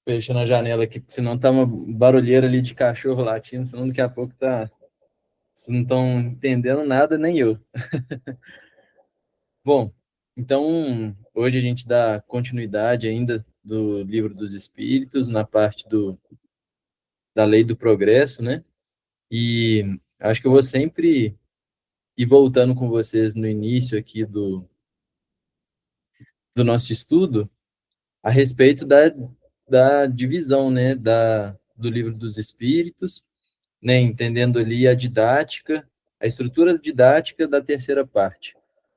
Fechando a janela aqui, porque senão tá uma barulheira ali de cachorro latindo, senão daqui a pouco tá. Vocês não estão entendendo nada, nem eu. Bom, então hoje a gente dá continuidade ainda do Livro dos Espíritos, na parte da Lei do Progresso, né? E acho que eu vou sempre ir voltando com vocês no início aqui do nosso estudo a respeito da divisão, né? Do Livro dos Espíritos, né, entendendo ali a didática, a estrutura didática da terceira parte.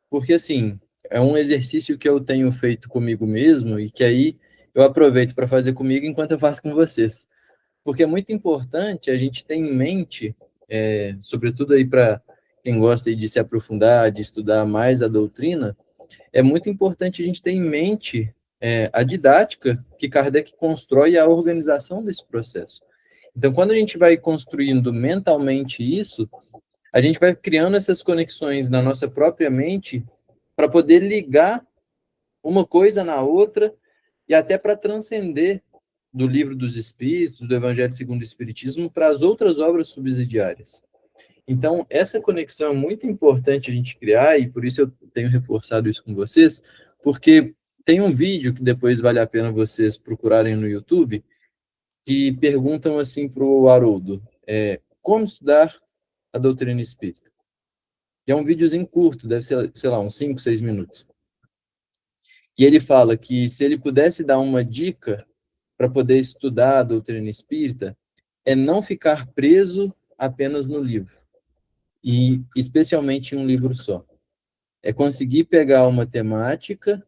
Porque, assim, é um exercício que eu tenho feito comigo mesmo e que aí eu aproveito para fazer comigo enquanto eu faço com vocês. Porque é muito importante a gente ter em mente, sobretudo aí para quem gosta de se aprofundar, de estudar mais a doutrina, é muito importante a gente ter em mente a didática que Kardec constrói e a organização desse processo. Então, quando a gente vai construindo mentalmente isso, a gente vai criando essas conexões na nossa própria mente para poder ligar uma coisa na outra e até para transcender do Livro dos Espíritos, do Evangelho segundo o Espiritismo, para as outras obras subsidiárias. Então, essa conexão é muito importante a gente criar, e por isso eu tenho reforçado isso com vocês, porque tem um vídeo que depois vale a pena vocês procurarem no YouTube, que perguntam assim para o Haroldo, como estudar a doutrina espírita? Que é um videozinho curto, deve ser, sei lá, uns 5, 6 minutos. E ele fala que se ele pudesse dar uma dica para poder estudar a doutrina espírita, é não ficar preso apenas no livro, e especialmente em um livro só. É conseguir pegar uma temática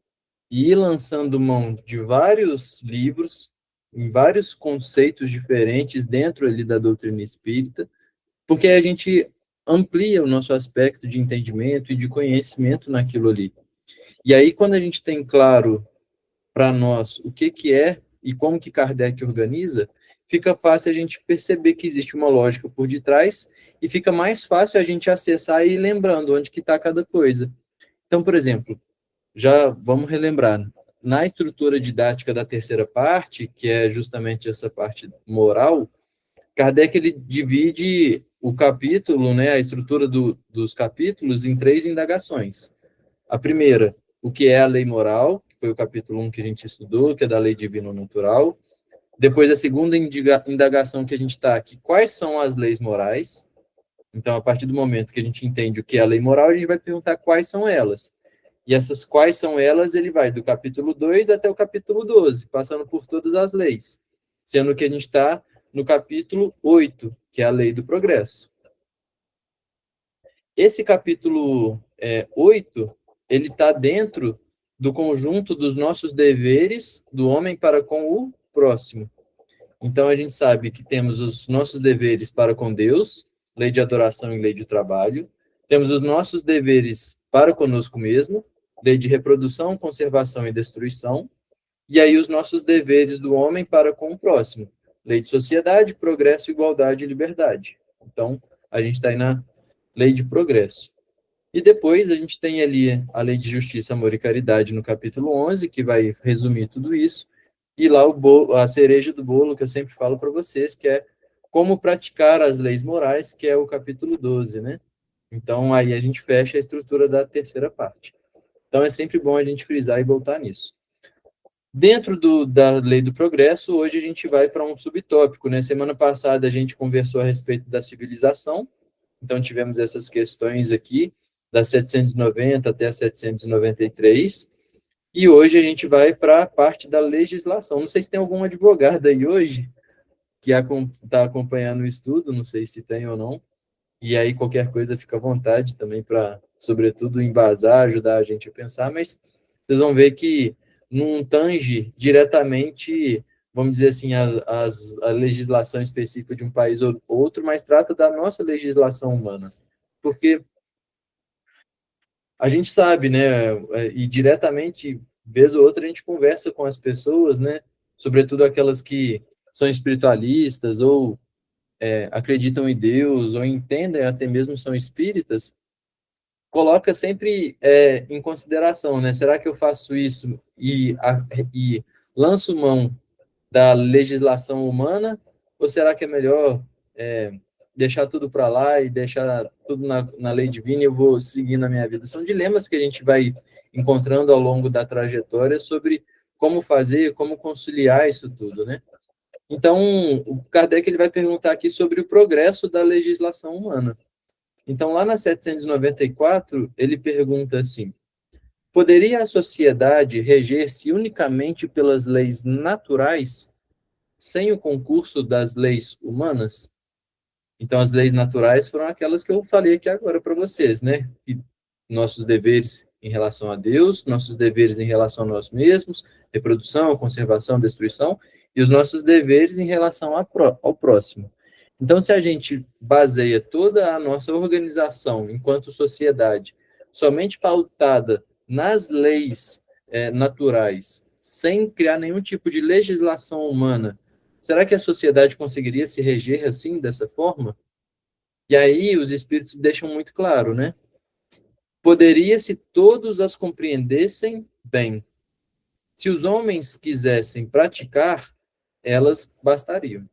e ir lançando mão de vários livros, em vários conceitos diferentes dentro ali da doutrina espírita, porque a gente amplia o nosso aspecto de entendimento e de conhecimento naquilo ali. E aí, quando a gente tem claro para nós o que, que é e como que Kardec organiza, fica fácil a gente perceber que existe uma lógica por detrás e fica mais fácil a gente acessar e ir lembrando onde que está cada coisa. Então, por exemplo, já vamos relembrar, na estrutura didática da terceira parte, que é justamente essa parte moral, Kardec ele divide o capítulo, né, a estrutura dos capítulos em três indagações. A primeira, o que é a lei moral, que foi o capítulo 1 que a gente estudou, que é da lei divino-natural. Depois, a segunda indagação que a gente está aqui, quais são as leis morais? Então, a partir do momento que a gente entende o que é a lei moral, a gente vai perguntar quais são elas. E essas quais são elas, ele vai do capítulo 2 até o capítulo 12, passando por todas as leis. Sendo que a gente está no capítulo 8, que é a lei do progresso. Esse capítulo 8, ele está dentro do conjunto dos nossos deveres do homem para com o próximo. Então, a gente sabe que temos os nossos deveres para com Deus, lei de adoração e lei de trabalho. Temos os nossos deveres para conosco mesmo, lei de reprodução, conservação e destruição. E aí, os nossos deveres do homem para com o próximo, lei de sociedade, progresso, igualdade e liberdade. Então, a gente está aí na lei de progresso. E depois a gente tem ali a lei de justiça, amor e caridade no capítulo 11, que vai resumir tudo isso. E lá a cereja do bolo, que eu sempre falo para vocês, que é como praticar as leis morais, que é o capítulo 12, né? Então, aí a gente fecha a estrutura da terceira parte. Então, é sempre bom a gente frisar e voltar nisso. Dentro da lei do progresso, hoje a gente vai para um subtópico, né? Semana passada a gente conversou a respeito da civilização, então tivemos essas questões aqui, das 790 até a 793, e hoje a gente vai para a parte da legislação. Não sei se tem algum advogado aí hoje que está acompanhando o estudo, não sei se tem ou não, e aí qualquer coisa fica à vontade também para, sobretudo, embasar, ajudar a gente a pensar, mas vocês vão ver que não tange diretamente, vamos dizer assim, a legislação específica de um país ou outro, mas trata da nossa legislação humana. Porque a gente sabe, né, e diretamente, vez ou outra, a gente conversa com as pessoas, né, sobretudo aquelas que são espiritualistas ou acreditam em Deus ou entendem até mesmo são espíritas, coloca sempre em consideração, né? Será que eu faço isso e lanço mão da legislação humana, ou será que é melhor deixar tudo para lá e deixar tudo na lei divina e eu vou seguir na minha vida? São dilemas que a gente vai encontrando ao longo da trajetória sobre como fazer, como conciliar isso tudo, né? Então, o Kardec ele vai perguntar aqui sobre o progresso da legislação humana. Então, lá na 794, ele pergunta assim: poderia a sociedade reger-se unicamente pelas leis naturais, sem o concurso das leis humanas? Então, as leis naturais foram aquelas que eu falei aqui agora para vocês, né? Que nossos deveres em relação a Deus, nossos deveres em relação a nós mesmos, reprodução, conservação, destruição, e os nossos deveres em relação ao próximo. Então, se a gente baseia toda a nossa organização enquanto sociedade somente pautada nas leis naturais, sem criar nenhum tipo de legislação humana, será que a sociedade conseguiria se reger assim, dessa forma? E aí os espíritos deixam muito claro, né? Poderia se todos as compreendessem bem. Se os homens quisessem praticar, elas bastariam.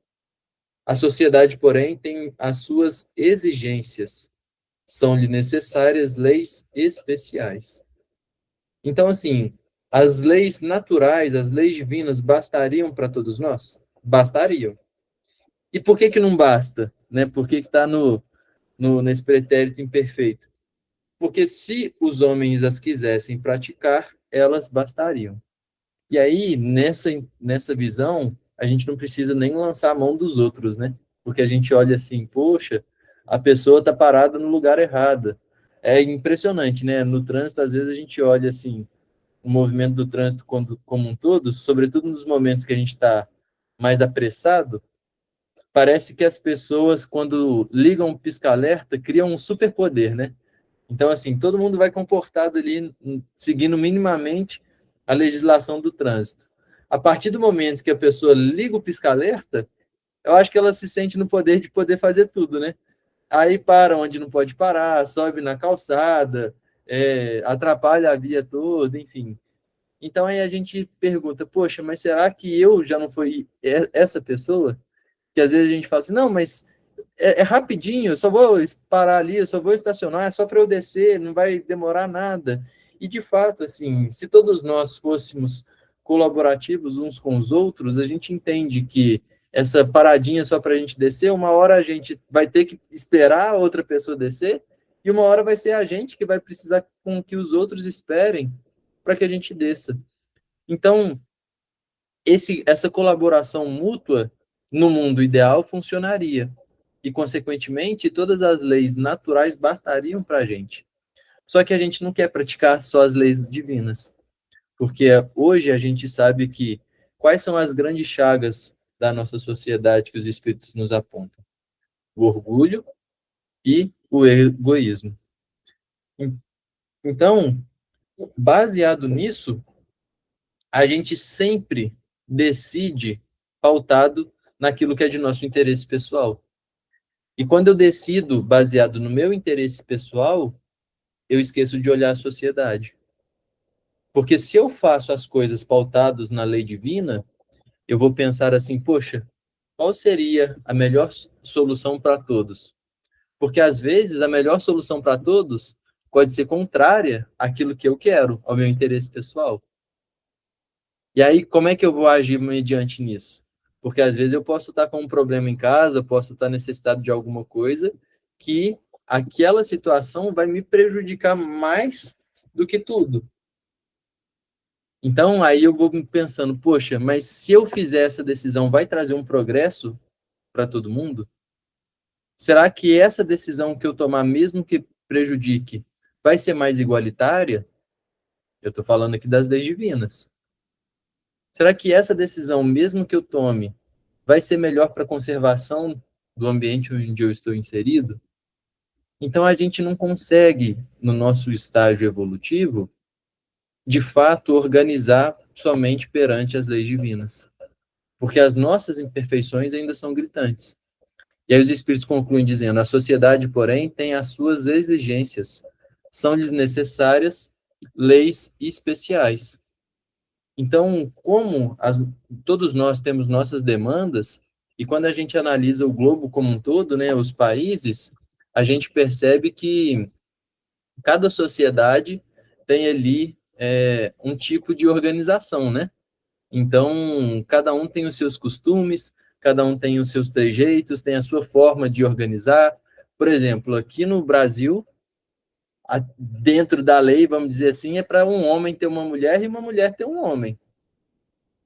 A sociedade, porém, tem as suas exigências. São-lhe necessárias leis especiais. Então, assim, as leis naturais, as leis divinas, bastariam para todos nós? Bastariam. E por que não basta? Né? Por que está nesse pretérito imperfeito? Porque se os homens as quisessem praticar, elas bastariam. E aí, nessa visão, a gente não precisa nem lançar a mão dos outros, né? Porque a gente olha assim, poxa, a pessoa está parada no lugar errado. É impressionante, né? No trânsito, às vezes a gente olha assim, o movimento do trânsito como um todo, sobretudo nos momentos que a gente está mais apressado, parece que as pessoas, quando ligam o pisca-alerta, criam um superpoder, né? Então, assim, todo mundo vai comportado ali, seguindo minimamente a legislação do trânsito. A partir do momento que a pessoa liga o pisca-alerta, eu acho que ela se sente no poder de poder fazer tudo, né? Aí para onde não pode parar, sobe na calçada, atrapalha a via toda, enfim. Então aí a gente pergunta, poxa, mas será que eu já não fui essa pessoa? Que às vezes a gente fala assim, não, mas é rapidinho, eu só vou parar ali, eu só vou estacionar, é só para eu descer, não vai demorar nada. E de fato, assim, se todos nós fôssemos colaborativos uns com os outros, a gente entende que essa paradinha só para a gente descer, uma hora a gente vai ter que esperar a outra pessoa descer, e uma hora vai ser a gente que vai precisar com que os outros esperem para que a gente desça. Então, essa colaboração mútua no mundo ideal funcionaria. E, consequentemente, todas as leis naturais bastariam para a gente. Só que a gente não quer praticar só as leis divinas. Porque hoje a gente sabe que quais são as grandes chagas da nossa sociedade que os espíritos nos apontam? O orgulho e o egoísmo. Então, baseado nisso, a gente sempre decide pautado naquilo que é de nosso interesse pessoal. E quando eu decido baseado no meu interesse pessoal, eu esqueço de olhar a sociedade. Porque se eu faço as coisas pautados na lei divina, eu vou pensar assim, poxa, qual seria a melhor solução para todos? Porque às vezes a melhor solução para todos pode ser contrária àquilo que eu quero, ao meu interesse pessoal. E aí, como é que eu vou agir mediante nisso? Porque às vezes eu posso estar com um problema em casa, posso estar necessitado de alguma coisa, que aquela situação vai me prejudicar mais do que tudo. Então, aí eu vou pensando, poxa, mas se eu fizer essa decisão, vai trazer um progresso para todo mundo? Será que essa decisão que eu tomar, mesmo que prejudique, vai ser mais igualitária? Eu estou falando aqui das leis divinas. Será que essa decisão, mesmo que eu tome, vai ser melhor para a conservação do ambiente onde eu estou inserido? Então, a gente não consegue, no nosso estágio evolutivo, de fato, organizar somente perante as leis divinas. Porque as nossas imperfeições ainda são gritantes. E aí os espíritos concluem dizendo, a sociedade, porém, tem as suas exigências. São-lhes necessárias leis especiais. Então, todos nós temos nossas demandas, e quando a gente analisa o globo como um todo, né, os países, a gente percebe que cada sociedade tem ali um tipo de organização, né? Então, cada um tem os seus costumes, cada um tem os seus trejeitos, tem a sua forma de organizar. Por exemplo, aqui no Brasil, dentro da lei, vamos dizer assim, é para um homem ter uma mulher e uma mulher ter um homem.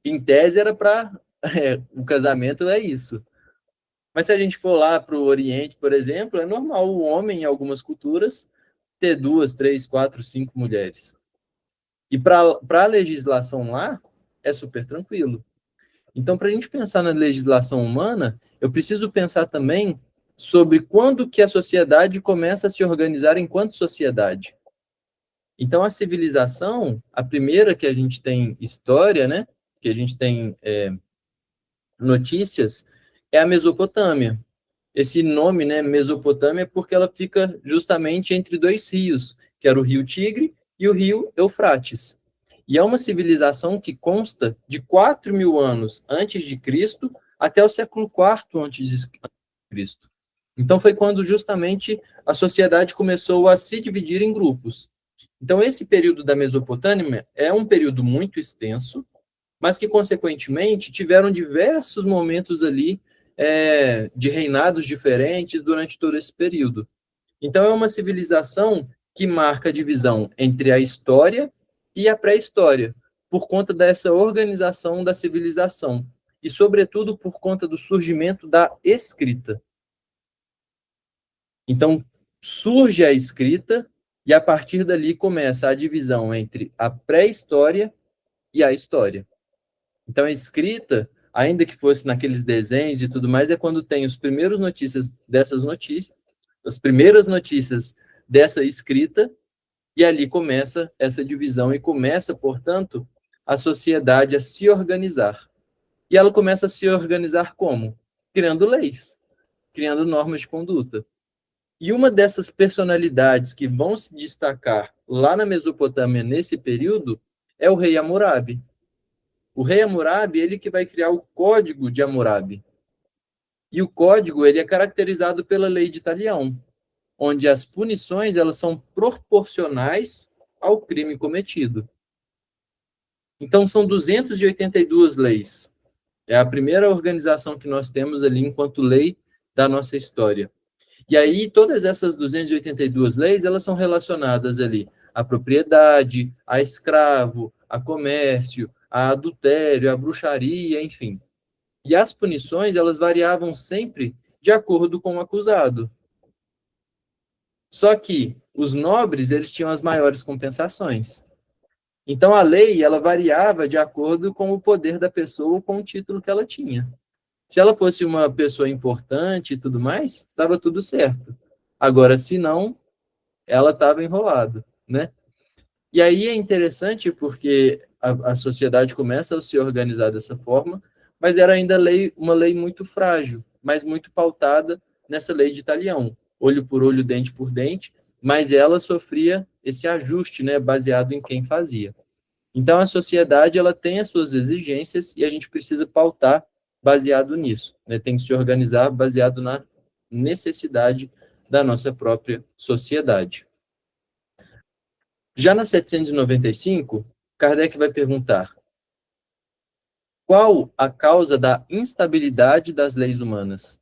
Em tese era para o casamento é isso. Mas se a gente for lá para o Oriente, por exemplo, é normal o homem, em algumas culturas, ter duas, três, quatro, cinco mulheres. E para a legislação lá, é super tranquilo. Então, para a gente pensar na legislação humana, eu preciso pensar também sobre quando que a sociedade começa a se organizar enquanto sociedade. Então, a civilização, a primeira que a gente tem história, né, que a gente tem notícias, é a Mesopotâmia. Esse nome, né, Mesopotâmia, é porque ela fica justamente entre dois rios, que era o rio Tigre e o rio Eufrates. E é uma civilização que consta de 4.000 anos antes de Cristo até o século IV antes de Cristo. Então foi quando justamente a sociedade começou a se dividir em grupos. Então esse período da Mesopotâmia é um período muito extenso, mas que, consequentemente, tiveram diversos momentos ali de reinados diferentes durante todo esse período. Então, é uma civilização que marca a divisão entre a história e a pré-história, por conta dessa organização da civilização, e, sobretudo, por conta do surgimento da escrita. Então, surge a escrita, e a partir dali começa a divisão entre a pré-história e a história. Então, a escrita, ainda que fosse naqueles desenhos e tudo mais, é quando tem as primeiras notícias dessas notícias, as primeiras notícias dessa escrita, e ali começa essa divisão e começa, portanto, a sociedade a se organizar. E ela começa a se organizar como? Criando leis, criando normas de conduta. E uma dessas personalidades que vão se destacar lá na Mesopotâmia nesse período é o rei Hammurabi. O rei Hammurabi, ele que vai criar o Código de Hammurabi. E o código, ele é caracterizado pela lei de Talião, onde as punições, elas são proporcionais ao crime cometido. Então, são 282 leis. É a primeira organização que nós temos ali enquanto lei da nossa história. E aí, todas essas 282 leis, elas são relacionadas ali à propriedade, a escravo, a comércio, a adultério, a bruxaria, enfim. E as punições, elas variavam sempre de acordo com o acusado. Só que os nobres, eles tinham as maiores compensações. Então, a lei, ela variava de acordo com o poder da pessoa ou com o título que ela tinha. Se ela fosse uma pessoa importante e tudo mais, estava tudo certo. Agora, se não, ela estava enrolada, né? E aí é interessante porque a sociedade começa a se organizar dessa forma, mas era ainda uma lei muito frágil, mas muito pautada nessa lei de Talião, olho por olho, dente por dente, mas ela sofria esse ajuste, né, baseado em quem fazia. Então a sociedade ela tem as suas exigências e a gente precisa pautar baseado nisso, né? Tem que se organizar baseado na necessidade da nossa própria sociedade. Já na 795, Kardec vai perguntar: qual a causa da instabilidade das leis humanas?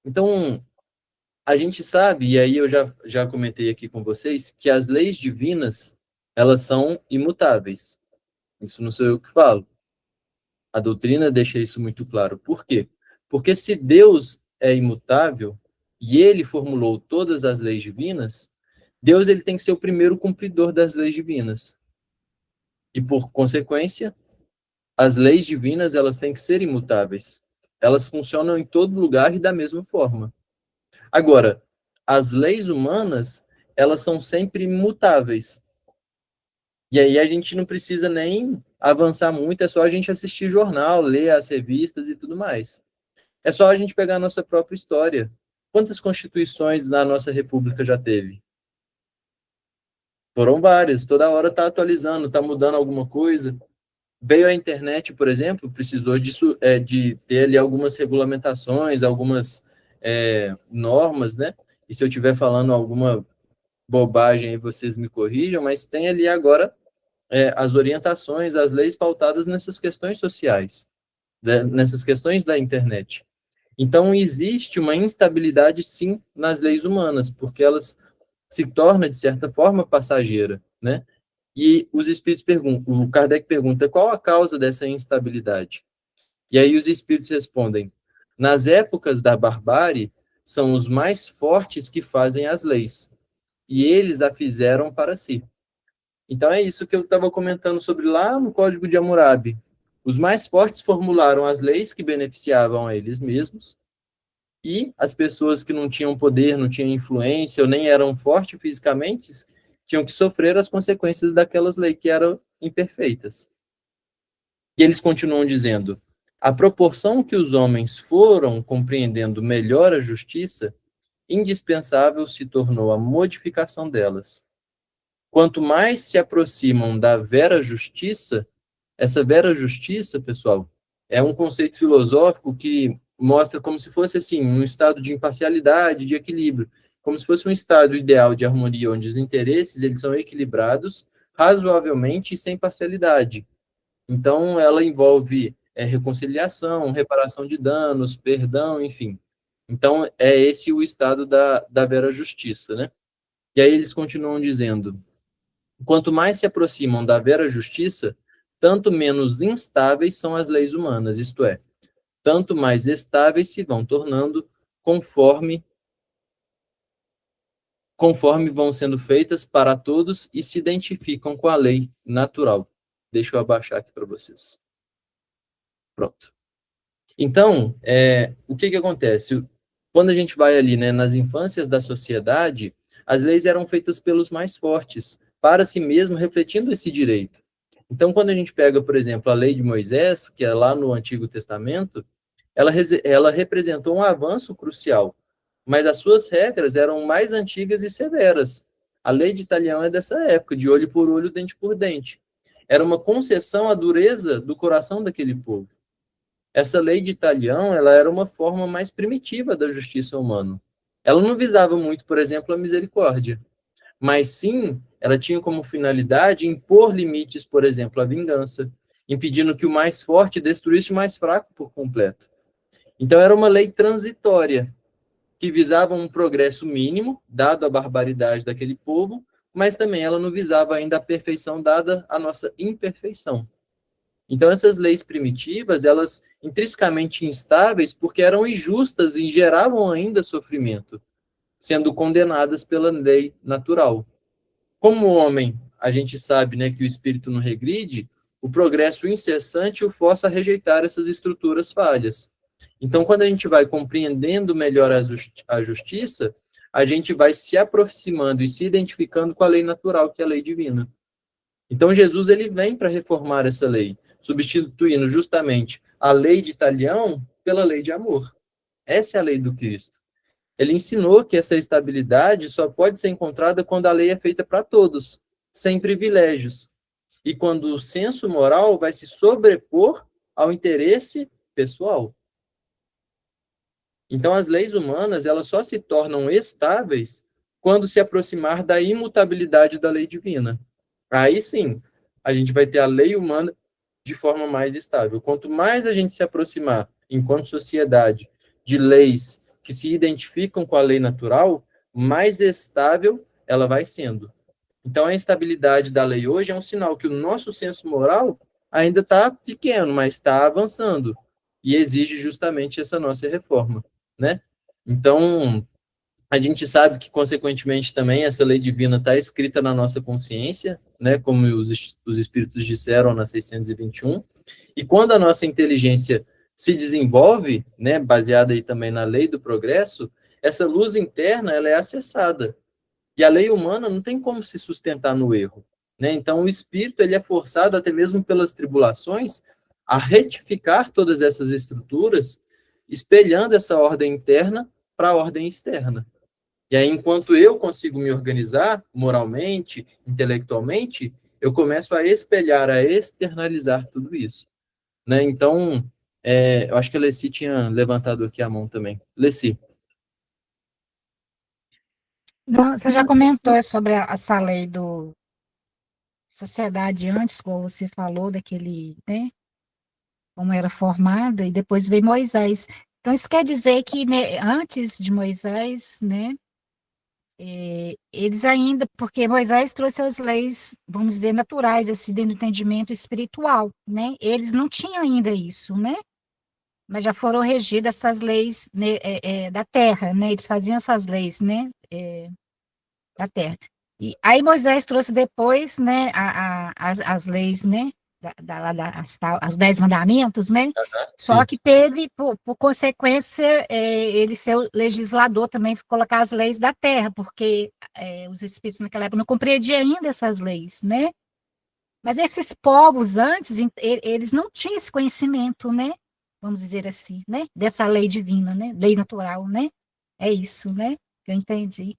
Então, a gente sabe, e aí eu já comentei aqui com vocês, que as leis divinas, elas são imutáveis. Isso não sou eu que falo. A doutrina deixa isso muito claro. Por quê? Porque se Deus é imutável e ele formulou todas as leis divinas, Deus ele tem que ser o primeiro cumpridor das leis divinas. E por consequência, as leis divinas elas têm que ser imutáveis. Elas funcionam em todo lugar e da mesma forma. Agora, as leis humanas, elas são sempre mutáveis. E aí a gente não precisa nem avançar muito, é só a gente assistir jornal, ler as revistas e tudo mais. É só a gente pegar a nossa própria história. Quantas constituições na nossa república já teve? Foram várias, toda hora está atualizando, está mudando alguma coisa. Veio a internet, por exemplo, precisou disso, de ter ali algumas regulamentações, algumas normas, né? E se eu estiver falando alguma bobagem aí, vocês me corrijam, mas tem ali agora as orientações, as leis pautadas nessas questões sociais, né? Nessas questões da internet. Então, existe uma instabilidade, sim, nas leis humanas, porque elas se tornam, de certa forma, passageira, né? E os espíritos perguntam, o Kardec pergunta, qual a causa dessa instabilidade? E aí os espíritos respondem, nas épocas da barbárie, são os mais fortes que fazem as leis, e eles a fizeram para si. Então é isso que eu estava comentando sobre lá no Código de Hammurabi. Os mais fortes formularam as leis que beneficiavam a eles mesmos, e as pessoas que não tinham poder, não tinham influência, ou nem eram fortes fisicamente, tinham que sofrer as consequências daquelas leis que eram imperfeitas. E eles continuam dizendo, à proporção que os homens foram compreendendo melhor a justiça, indispensável se tornou a modificação delas. Quanto mais se aproximam da vera justiça, essa vera justiça, pessoal, é um conceito filosófico que mostra como se fosse assim, um estado de imparcialidade, de equilíbrio, como se fosse um estado ideal de harmonia, onde os interesses eles são equilibrados, razoavelmente e sem parcialidade. Então, ela envolve reconciliação, reparação de danos, perdão, enfim. Então, é esse o estado da vera justiça, né? E aí eles continuam dizendo, quanto mais se aproximam da vera justiça, tanto menos instáveis são as leis humanas, isto é, tanto mais estáveis se vão tornando conforme vão sendo feitas para todos e se identificam com a lei natural. Deixa eu abaixar aqui para vocês. Pronto. Então, o que acontece? Quando a gente vai ali, né, nas infâncias da sociedade, as leis eram feitas pelos mais fortes, para si mesmo, refletindo esse direito. Então, quando a gente pega, por exemplo, a lei de Moisés, que é lá no Antigo Testamento, ela representou um avanço crucial, mas as suas regras eram mais antigas e severas. A lei de Italião é dessa época, de olho por olho, dente por dente. Era uma concessão à dureza do coração daquele povo. Essa lei de Italião, ela era uma forma mais primitiva da justiça humana. Ela não visava muito, por exemplo, a misericórdia, mas sim, ela tinha como finalidade impor limites, por exemplo, à vingança, impedindo que o mais forte destruísse o mais fraco por completo. Então, era uma lei transitória, que visava um progresso mínimo, dado a barbaridade daquele povo, mas também ela não visava ainda a perfeição dada a nossa imperfeição. Então, essas leis primitivas, elas intrinsecamente instáveis, porque eram injustas e geravam ainda sofrimento, sendo condenadas pela lei natural. Como o homem, a gente sabe, né, que o espírito não regride, o progresso incessante o força a rejeitar essas estruturas falhas. Então, quando a gente vai compreendendo melhor a justiça, a gente vai se aproximando e se identificando com a lei natural, que é a lei divina. Então, Jesus ele vem para reformar essa lei, substituindo justamente a lei de Italião pela lei de amor. Essa é a lei do Cristo. Ele ensinou que essa estabilidade só pode ser encontrada quando a lei é feita para todos, sem privilégios, e quando o senso moral vai se sobrepor ao interesse pessoal. Então, as leis humanas elas só se tornam estáveis quando se aproximar da imutabilidade da lei divina. Aí sim, a gente vai ter a lei humana de forma mais estável. Quanto mais a gente se aproximar, enquanto sociedade, de leis que se identificam com a lei natural, mais estável ela vai sendo. Então, a instabilidade da lei hoje é um sinal que o nosso senso moral ainda está pequeno, mas está avançando e exige justamente essa nossa reforma, né? Então, a gente sabe que, consequentemente, também essa lei divina está escrita na nossa consciência, né, como os espíritos disseram na 621, e quando a nossa inteligência se desenvolve, né, baseada aí também na lei do progresso, essa luz interna ela é acessada. E a lei humana não tem como se sustentar no erro, né? Então, o espírito ele é forçado, até mesmo pelas tribulações, a retificar todas essas estruturas, espelhando essa ordem interna para a ordem externa. E aí, enquanto eu consigo me organizar moralmente, intelectualmente, eu começo a espelhar, a externalizar tudo isso, né? Então, eu acho que a Leci tinha levantado aqui a mão também. Leci. Não, você já comentou sobre essa lei do sociedade antes, como você falou, daquele, né, como era formada, e depois veio Moisés. Então, isso quer dizer que, né, antes de Moisés, né, eles ainda, porque Moisés trouxe as leis, vamos dizer, naturais, assim, dentro do entendimento espiritual, né, eles não tinham ainda isso, né, mas já foram regidas essas leis, né, da terra, né, eles faziam essas leis, né, da terra. E aí Moisés trouxe depois, né, as leis, né, as 10 mandamentos, né, só Sim. que teve, por consequência, ele ser o legislador também, colocar as leis da terra, porque os espíritos naquela época não compreendiam ainda essas leis, né, mas esses povos antes, eles não tinham esse conhecimento, né, vamos dizer assim, né, dessa lei divina, né, lei natural, né, é isso, né, que eu entendi.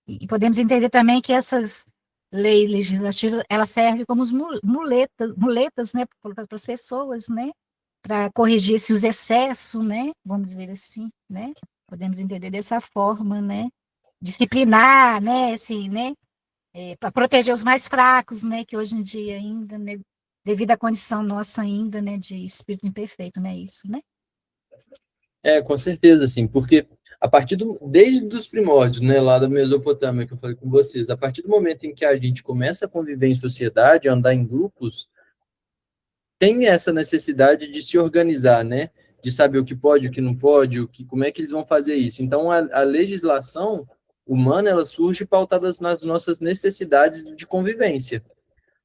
E podemos entender também que essas leis legislativas, elas servem como muletas, né, para as pessoas, né, para corrigir os excessos, né, vamos dizer assim, né, podemos entender dessa forma, né, disciplinar, né, assim, né, para proteger os mais fracos, né, que hoje em dia ainda, né, devido à condição nossa ainda, né, de espírito imperfeito, né, isso, né? Com certeza, assim, porque desde os primórdios, né, lá da Mesopotâmia, que eu falei com vocês, a partir do momento em que a gente começa a conviver em sociedade, a andar em grupos, tem essa necessidade de se organizar, né, de saber o que pode, o que não pode, como é que eles vão fazer isso. Então, a legislação humana, ela surge pautada nas nossas necessidades de convivência.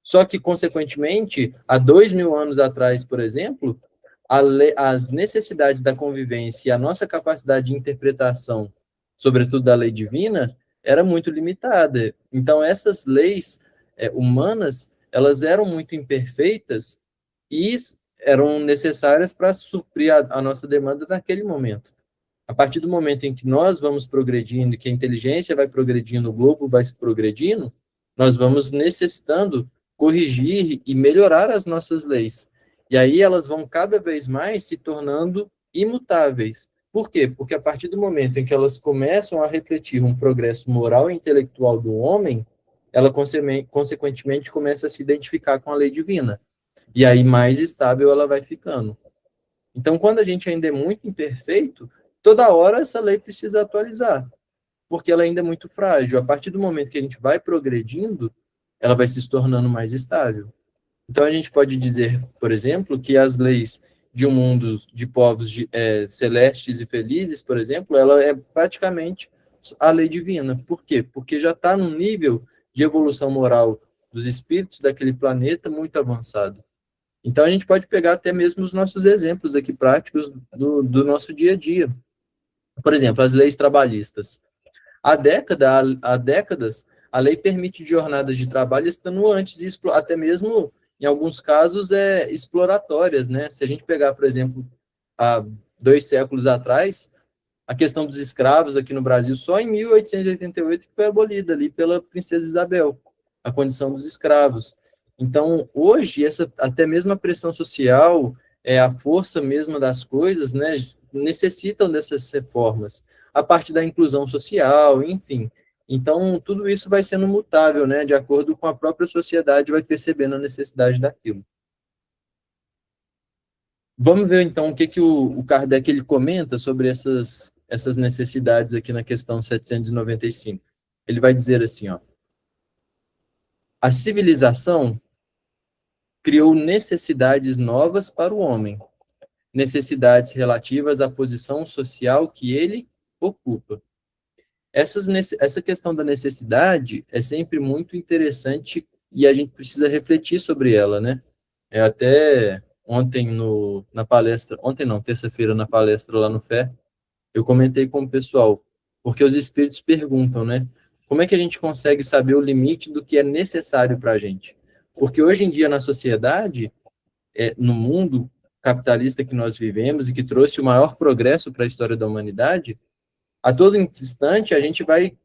Só que, consequentemente, há 2.000 anos atrás, por exemplo, as necessidades da convivência e a nossa capacidade de interpretação, sobretudo da lei divina, era muito limitada. Então, essas leis humanas, elas eram muito imperfeitas e eram necessárias para suprir a nossa demanda naquele momento. A partir do momento em que nós vamos progredindo, que a inteligência vai progredindo, o globo vai se progredindo, nós vamos necessitando corrigir e melhorar as nossas leis. E aí elas vão cada vez mais se tornando imutáveis. Por quê? Porque a partir do momento em que elas começam a refletir um progresso moral e intelectual do homem, ela consequentemente começa a se identificar com a lei divina. E aí mais estável ela vai ficando. Então, quando a gente ainda é muito imperfeito, toda hora essa lei precisa atualizar, porque ela ainda é muito frágil. A partir do momento que a gente vai progredindo, ela vai se tornando mais estável. Então, a gente pode dizer, por exemplo, que as leis de um mundo de povos celestes e felizes, por exemplo, ela é praticamente a lei divina. Por quê? Porque já está num nível de evolução moral dos espíritos daquele planeta muito avançado. Então, a gente pode pegar até mesmo os nossos exemplos aqui práticos do nosso dia a dia. Por exemplo, as leis trabalhistas. Há décadas, a lei permite jornadas de trabalho extenuantes e até mesmo, em alguns casos, exploratórias, né? Se a gente pegar, por exemplo, há 2 séculos atrás, a questão dos escravos aqui no Brasil, só em 1888 que foi abolida ali pela princesa Isabel, a condição dos escravos. Então, hoje, até mesmo a pressão social, a força mesmo das coisas, né, necessitam dessas reformas, a parte da inclusão social, enfim. Então, tudo isso vai sendo mutável, né, de acordo com a própria sociedade, vai percebendo a necessidade daquilo. Vamos ver, então, o que o Kardec ele comenta sobre essas necessidades aqui na questão 795. Ele vai dizer assim, ó, a civilização criou necessidades novas para o homem, necessidades relativas à posição social que ele ocupa. Essa questão da necessidade é sempre muito interessante e a gente precisa refletir sobre ela, né? Até ontem na palestra, ontem não, terça-feira na palestra lá no Fé, eu comentei com o pessoal, porque os espíritos perguntam, né? Como é que a gente consegue saber o limite do que é necessário para a gente? Porque hoje em dia na sociedade, no mundo capitalista que nós vivemos e que trouxe o maior progresso para a história da humanidade, a todo instante a gente vai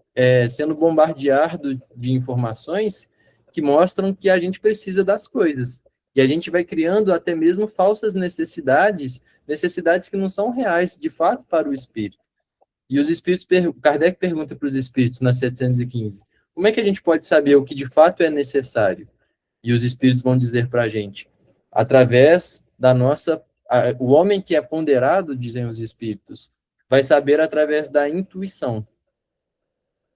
sendo bombardeado de informações que mostram que a gente precisa das coisas. E a gente vai criando até mesmo falsas necessidades, necessidades que não são reais, de fato, para o espírito. E os espíritos, Kardec pergunta para os espíritos na 715, como é que a gente pode saber o que de fato é necessário? E os espíritos vão dizer para a gente, através da nossa... O homem que é ponderado, dizem os espíritos, vai saber através da intuição.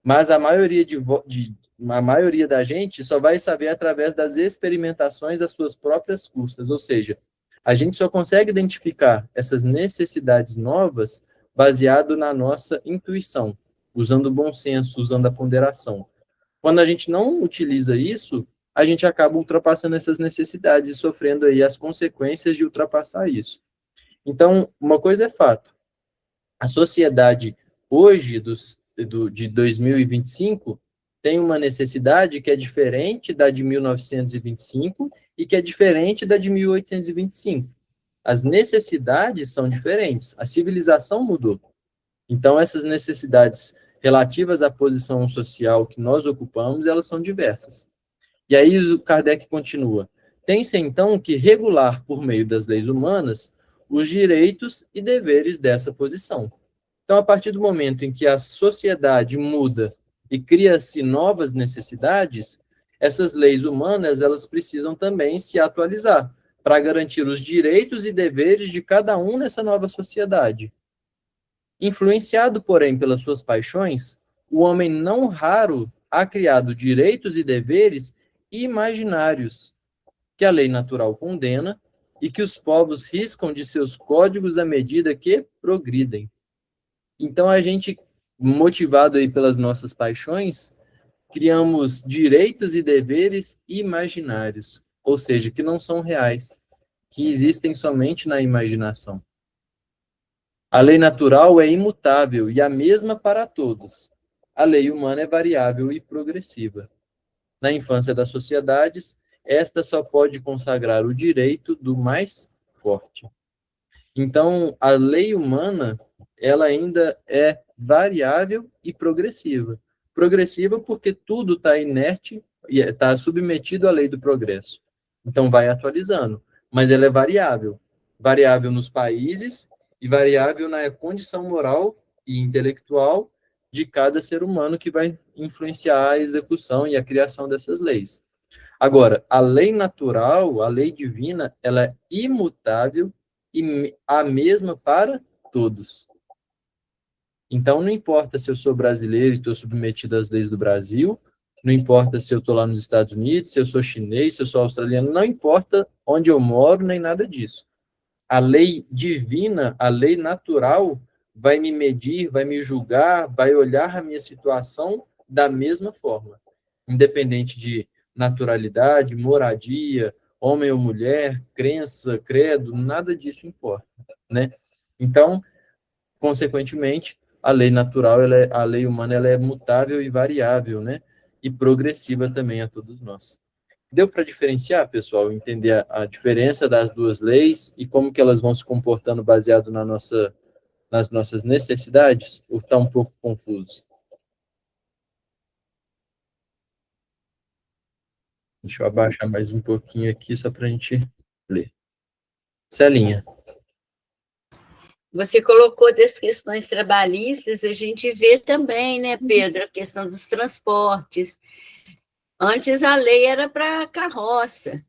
Mas a maioria da gente só vai saber através das experimentações das suas próprias custas, ou seja, a gente só consegue identificar essas necessidades novas baseado na nossa intuição, usando o bom senso, usando a ponderação. Quando a gente não utiliza isso, a gente acaba ultrapassando essas necessidades e sofrendo aí as consequências de ultrapassar isso. Então, uma coisa é fato, a sociedade hoje de 2025 tem uma necessidade que é diferente da de 1925 e que é diferente da de 1825. As necessidades são diferentes, a civilização mudou. Então, essas necessidades relativas à posição social que nós ocupamos, elas são diversas. E aí o Kardec continua, tem-se então que regular por meio das leis humanas os direitos e deveres dessa posição. Então, a partir do momento em que a sociedade muda e cria-se novas necessidades, essas leis humanas, elas precisam também se atualizar para garantir os direitos e deveres de cada um nessa nova sociedade. Influenciado, porém, pelas suas paixões, o homem não raro há criado direitos e deveres imaginários, que a lei natural condena e que os povos riscam de seus códigos à medida que progridem. Então, a gente, motivado aí pelas nossas paixões, criamos direitos e deveres imaginários, ou seja, que não são reais, que existem somente na imaginação. A lei natural é imutável e a mesma para todos. A lei humana é variável e progressiva. Na infância das sociedades, esta só pode consagrar o direito do mais forte. Então, a lei humana, ela ainda é variável e progressiva. Progressiva porque tudo está inerte e está submetido à lei do progresso. Então, vai atualizando. Mas ela é variável. Variável nos países e variável na condição moral e intelectual de cada ser humano que vai influenciar a execução e a criação dessas leis. Agora, a lei natural, a lei divina, ela é imutável e a mesma para todos. Então, não importa se eu sou brasileiro e estou submetido às leis do Brasil, não importa se eu estou lá nos Estados Unidos, se eu sou chinês, se eu sou australiano, não importa onde eu moro, nem nada disso. A lei divina, a lei natural, vai me medir, vai me julgar, vai olhar a minha situação da mesma forma, independente de naturalidade, moradia, homem ou mulher, crença, credo, nada disso importa, né? Então, consequentemente, a lei natural, a lei humana, ela é mutável e variável, né? E progressiva também a todos nós. Deu para diferenciar, pessoal, entender a diferença das duas leis e como que elas vão se comportando baseado nas nossas necessidades? Ou está um pouco confuso? Deixa eu abaixar mais um pouquinho aqui só para a gente ler. Celinha. Você colocou das questões trabalhistas, a gente vê também, né, Pedro, a questão dos transportes. Antes a lei era para carroça,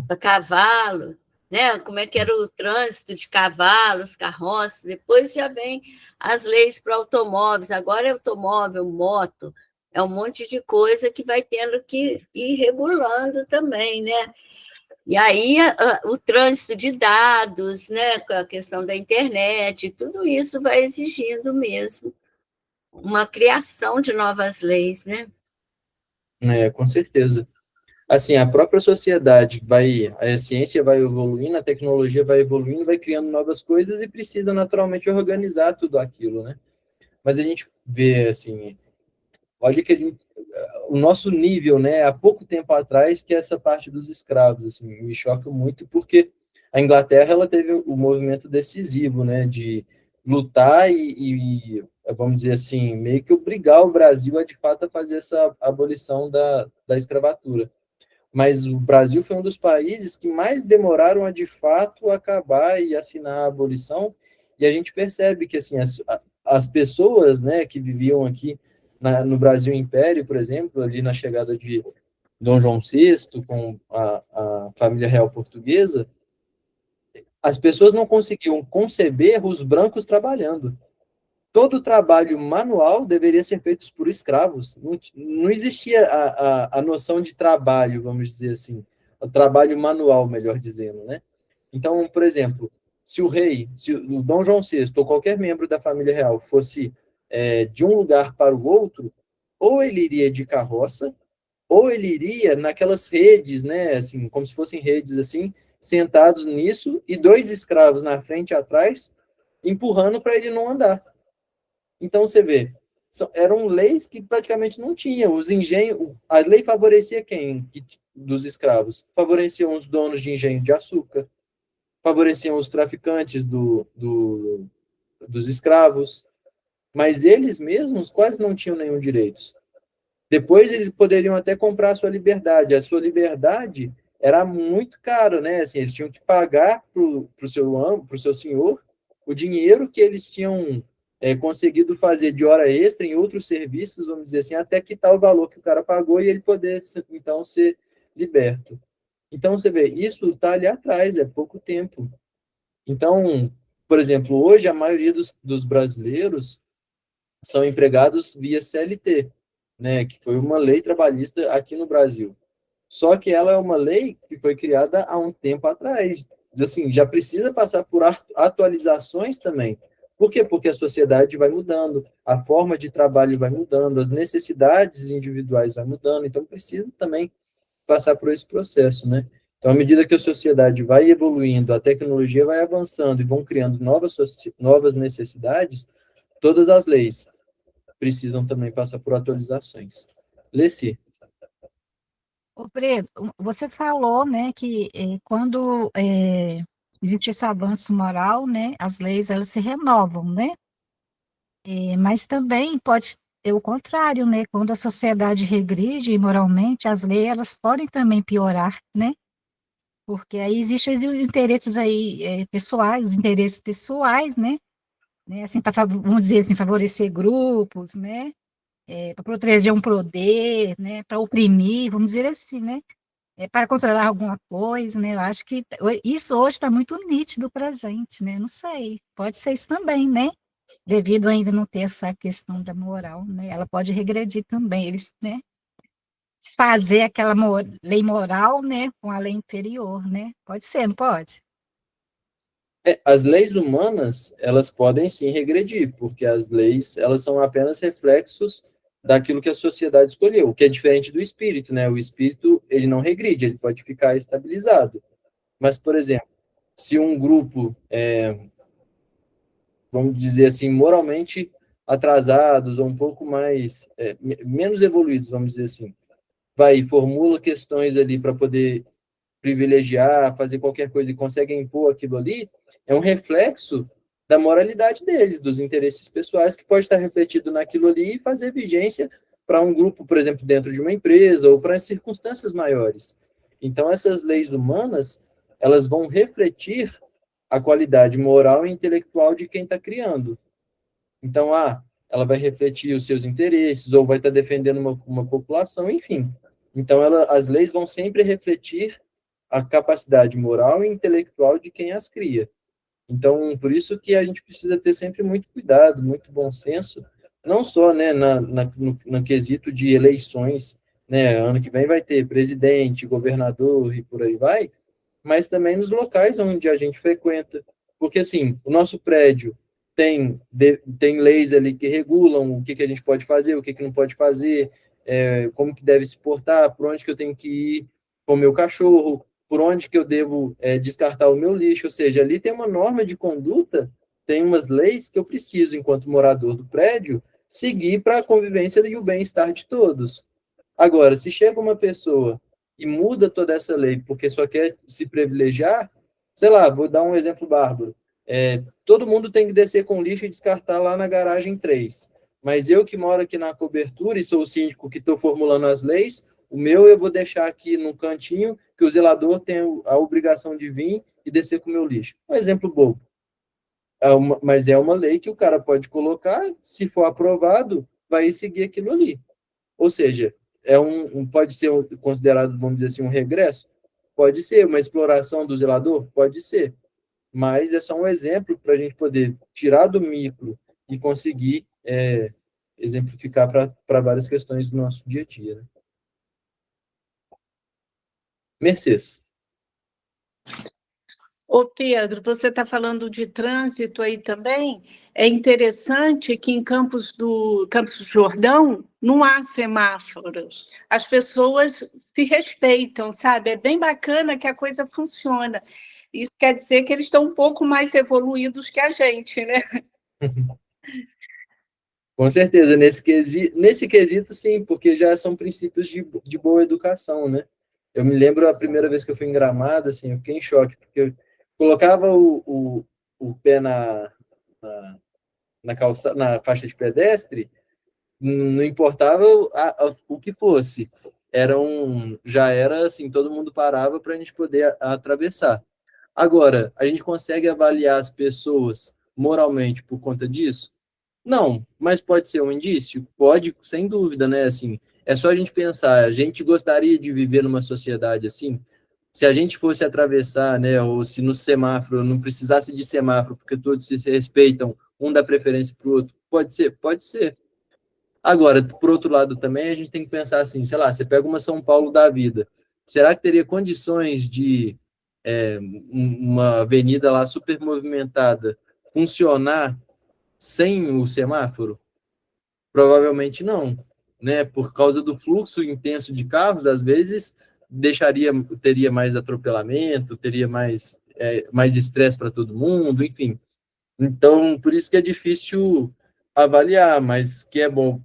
para cavalo, né? Como é que era o trânsito de cavalos, carroças, depois já vem as leis para automóveis, agora é automóvel, moto, é um monte de coisa que vai tendo que ir regulando também, né? E aí o trânsito de dados, né, com a questão da internet, tudo isso vai exigindo mesmo uma criação de novas leis, né? Com certeza. Assim, a própria sociedade a ciência vai evoluindo, a tecnologia vai evoluindo, vai criando novas coisas e precisa naturalmente organizar tudo aquilo, né? Mas a gente vê, assim, olha que o nosso nível, né, há pouco tempo atrás, que é essa parte dos escravos, assim, me choca muito, porque a Inglaterra, ela teve o movimento decisivo, né, de lutar vamos dizer assim, meio que obrigar o Brasil a, de fato, a fazer essa abolição da escravatura. Mas o Brasil foi um dos países que mais demoraram a, de fato, acabar e assinar a abolição, e a gente percebe que, assim, as pessoas, né, que viviam aqui no Brasil Império, por exemplo, ali na chegada de Dom João VI, com a família real portuguesa, as pessoas não conseguiam conceber os brancos trabalhando. Todo o trabalho manual deveria ser feito por escravos. Não existia a noção de trabalho, vamos dizer assim, o trabalho manual, melhor dizendo, né? Então, por exemplo, se o rei, se o Dom João VI ou qualquer membro da família real fosse de um lugar para o outro, ou ele iria de carroça, ou ele iria naquelas redes, né, assim, como se fossem redes assim, sentados nisso e dois escravos na frente e atrás, empurrando para ele não andar. Então, você vê, eram leis que praticamente não tinham. Os engenhos, a lei favorecia quem? Dos escravos? Favoreciam os donos de engenho de açúcar, favoreciam os traficantes dos escravos, mas eles mesmos quase não tinham nenhum direito. Depois eles poderiam até comprar a sua liberdade. A sua liberdade era muito cara, né? Assim, eles tinham que pagar para o seu senhor o dinheiro que eles tinham conseguido fazer de hora extra em outros serviços, vamos dizer assim, até quitar o valor que o cara pagou e ele poder, então, ser liberto. Então, você vê, isso está ali atrás, é pouco tempo. Então, por exemplo, hoje a maioria dos brasileiros são empregados via CLT, né, que foi uma lei trabalhista aqui no Brasil. Só que ela é uma lei que foi criada há um tempo atrás. Assim, já precisa passar por atualizações também. Por quê? Porque a sociedade vai mudando, a forma de trabalho vai mudando, as necessidades individuais vai mudando, então precisa também passar por esse processo, né? Então, à medida que a sociedade vai evoluindo, a tecnologia vai avançando e vão criando novas necessidades, todas as leis precisam também passar por atualizações. Leci. Ô, Pedro, você falou, né, que quando existe esse avanço moral, né, as leis elas se renovam, né? Mas também pode ter o contrário, né? Quando a sociedade regride moralmente, as leis elas podem também piorar, né? Porque aí existem os interesses aí pessoais, os interesses pessoais, né? Assim, vamos dizer assim, favorecer grupos, né? Para proteger um poder, né? Para oprimir, vamos dizer assim, né? Para controlar alguma coisa, né? Eu acho que isso hoje está muito nítido para a gente, né? Não sei, pode ser isso também, né? Devido ainda não ter essa questão da moral, né? Ela pode regredir também, eles, né? Fazer aquela lei moral, né? Com a lei inferior, né? Pode ser, não pode? As leis humanas, elas podem sim regredir, porque as leis, elas são apenas reflexos daquilo que a sociedade escolheu, o que é diferente do espírito, né? O espírito, ele não regride, ele pode ficar estabilizado. Mas, por exemplo, se um grupo, vamos dizer assim, moralmente atrasados ou um pouco mais, menos evoluídos, vamos dizer assim, vai e formula questões ali para poder privilegiar, fazer qualquer coisa e conseguem impor aquilo ali, é um reflexo da moralidade deles, dos interesses pessoais que pode estar refletido naquilo ali e fazer vigência para um grupo, por exemplo, dentro de uma empresa ou para circunstâncias maiores. Então, essas leis humanas, elas vão refletir a qualidade moral e intelectual de quem está criando. Então, ela vai refletir os seus interesses ou vai estar defendendo uma população, enfim. Então, as leis vão sempre refletir a capacidade moral e intelectual de quem as cria. Então, por isso que a gente precisa ter sempre muito cuidado, muito bom senso, não só, né, no quesito de eleições, né, ano que vem vai ter presidente, governador e por aí vai, mas também nos locais onde a gente frequenta, porque, assim, o nosso prédio tem leis ali que regulam o que a gente pode fazer, o que não pode fazer, como que deve se portar, por onde que eu tenho que ir com o meu cachorro, por onde que eu devo descartar o meu lixo, ou seja, ali tem uma norma de conduta, tem umas leis que eu preciso, enquanto morador do prédio, seguir para a convivência e o bem-estar de todos. Agora, se chega uma pessoa e muda toda essa lei porque só quer se privilegiar, sei lá, vou dar um exemplo bárbaro, todo mundo tem que descer com lixo e descartar lá na garagem 3. Mas eu que moro aqui na cobertura e sou o síndico que estou formulando as leis, o meu eu vou deixar aqui no cantinho, que o zelador tem a obrigação de vir e descer com o meu lixo. Um exemplo bobo. Mas é uma lei que o cara pode colocar, se for aprovado, vai seguir aquilo ali. Ou seja, pode ser considerado, vamos dizer assim, um regresso? Pode ser. Uma exploração do zelador? Pode ser. Mas é só um exemplo para a gente poder tirar do micro e conseguir exemplificar para várias questões do nosso dia a dia. Né? Mercedes. Ô Pedro, você está falando de trânsito aí também? É interessante que em Campos do Jordão não há semáforos. As pessoas se respeitam, sabe? É bem bacana que a coisa funciona. Isso quer dizer que eles estão um pouco mais evoluídos que a gente, né? Com certeza, nesse quesito, sim, porque já são princípios de boa educação, né? Eu me lembro a primeira vez que eu fui em Gramado, assim, eu fiquei em choque, porque eu colocava o pé na faixa de pedestre, não importava o que fosse. Já era assim, todo mundo parava para a gente poder atravessar. Agora, a gente consegue avaliar as pessoas moralmente por conta disso? Não, mas pode ser um indício? Pode, sem dúvida, né? Assim, é só a gente pensar, a gente gostaria de viver numa sociedade assim? Se a gente fosse atravessar, né, ou se no semáforo não precisasse de semáforo, porque todos se respeitam, um dá preferência para o outro, pode ser? Pode ser. Agora, por outro lado também, a gente tem que pensar assim, sei lá, você pega uma São Paulo da vida, será que teria condições de uma avenida lá super movimentada funcionar sem o semáforo? Provavelmente não, né? Por causa do fluxo intenso de carros, às vezes teria mais atropelamento, teria mais estresse para todo mundo, enfim. Então, por isso que é difícil avaliar, mas que é bom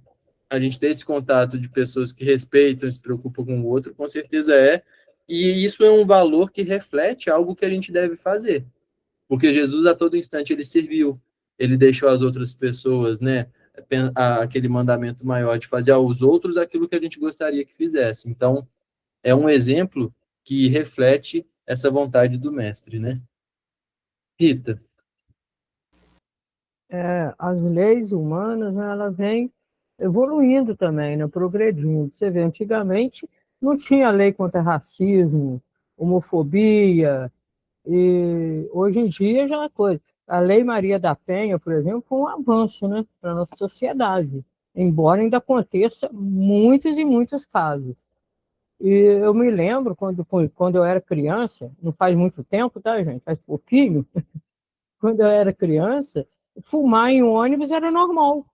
a gente ter esse contato de pessoas que respeitam, se preocupam com o outro, com certeza é. E isso é um valor que reflete algo que a gente deve fazer. Porque Jesus, a todo instante, ele serviu. Ele deixou as outras pessoas, né? Aquele mandamento maior de fazer aos outros aquilo que a gente gostaria que fizesse. Então, é um exemplo que reflete essa vontade do mestre, né? Rita. As leis humanas, né, elas vêm evoluindo também, né, progredindo. Você vê, antigamente não tinha lei contra racismo, homofobia, e hoje em dia já é coisa. A Lei Maria da Penha, por exemplo, foi um avanço, né, para a nossa sociedade, embora ainda aconteça muitos e muitos casos. E eu me lembro, quando eu era criança, não faz muito tempo, tá, gente? Faz pouquinho. Quando eu era criança, fumar em um ônibus era normal.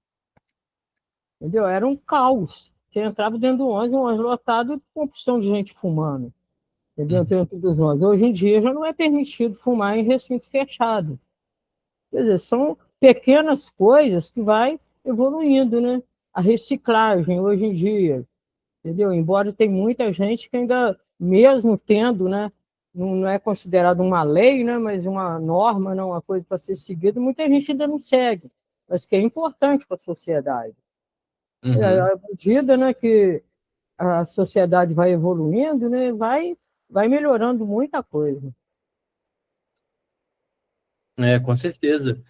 Entendeu? Era um caos. Você entrava dentro do ônibus, um ônibus lotado com opção de gente fumando. Entendeu? Dentro dos ônibus. Hoje em dia já não é permitido fumar em recinto fechado. Quer dizer, são pequenas coisas que vai evoluindo, né? A reciclagem hoje em dia, entendeu? Embora tem muita gente que ainda, mesmo tendo, né, não é considerado uma lei, né, mas uma norma, não, uma coisa para ser seguida, muita gente ainda não segue, mas que é importante para a sociedade. Uhum. À medida, né, que a sociedade vai evoluindo, né, vai melhorando muita coisa. Com certeza.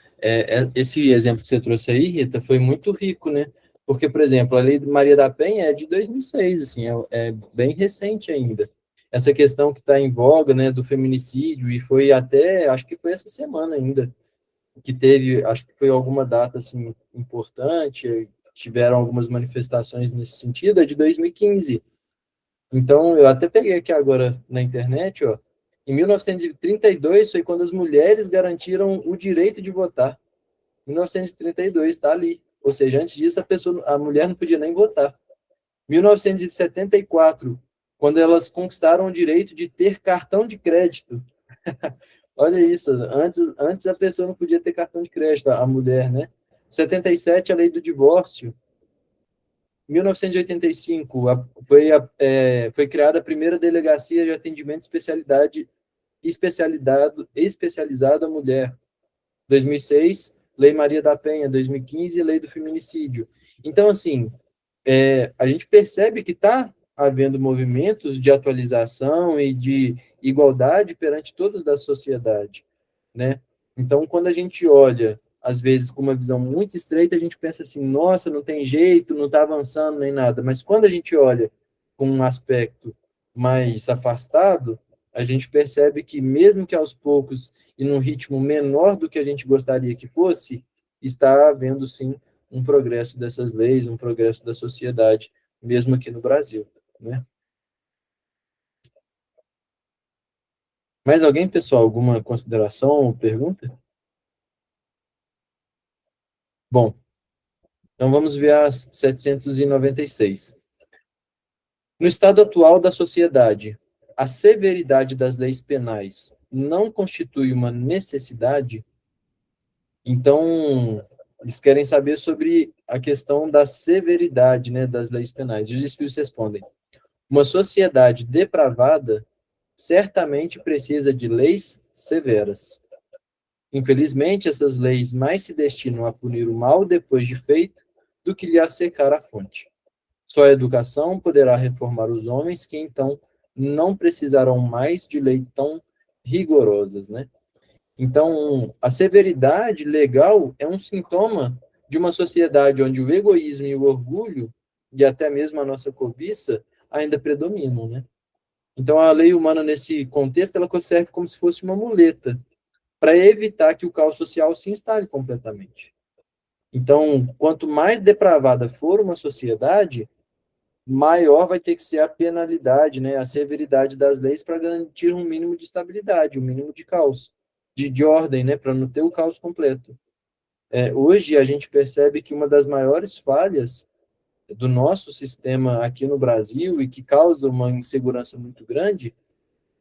Esse exemplo que você trouxe aí, Rita, foi muito rico, né? Porque, por exemplo, a Lei de Maria da Penha é de 2006, assim, é bem recente ainda. Essa questão que está em voga, né, do feminicídio, e foi até, acho que foi essa semana ainda, que teve, acho que foi alguma data, assim, importante, tiveram algumas manifestações nesse sentido, é de 2015. Então, eu até peguei aqui agora na internet, ó, em 1932 foi quando as mulheres garantiram o direito de votar. 1932 está ali. Ou seja, antes disso a mulher não podia nem votar. 1974, quando elas conquistaram o direito de ter cartão de crédito. Olha isso, antes a pessoa não podia ter cartão de crédito, a mulher, né? 77, a lei do divórcio. 1985, foi criada a primeira delegacia de atendimento especializado à mulher. 2006, Lei Maria da Penha, 2015, Lei do Feminicídio. Então, assim, a gente percebe que está havendo movimentos de atualização e de igualdade perante todos da sociedade, né? Então, quando a gente olha, às vezes, com uma visão muito estreita, a gente pensa assim, nossa, não tem jeito, não está avançando nem nada. Mas quando a gente olha com um aspecto mais afastado, a gente percebe que, mesmo que aos poucos e num ritmo menor do que a gente gostaria que fosse, está havendo, sim, um progresso dessas leis, um progresso da sociedade, mesmo aqui no Brasil, né? Mais alguém, pessoal? Alguma consideração ou pergunta? Bom, então vamos ver a 796. No estado atual da sociedade, a severidade das leis penais não constitui uma necessidade? Então, eles querem saber sobre a questão da severidade, né, das leis penais. E os espíritos respondem: uma sociedade depravada certamente precisa de leis severas. Infelizmente, essas leis mais se destinam a punir o mal depois de feito do que lhe a secar a fonte. Só a educação poderá reformar os homens, que então não precisarão mais de leis tão rigorosas, né? Então, a severidade legal é um sintoma de uma sociedade onde o egoísmo e o orgulho, e até mesmo a nossa cobiça, ainda predominam, né? Então, a lei humana, nesse contexto, ela serve como se fosse uma muleta para evitar que o caos social se instale completamente. Então, quanto mais depravada for uma sociedade, maior vai ter que ser a penalidade, né, a severidade das leis para garantir um mínimo de estabilidade, um mínimo de caos, de ordem, né, para não ter o caos completo. Hoje, a gente percebe que uma das maiores falhas do nosso sistema aqui no Brasil e que causa uma insegurança muito grande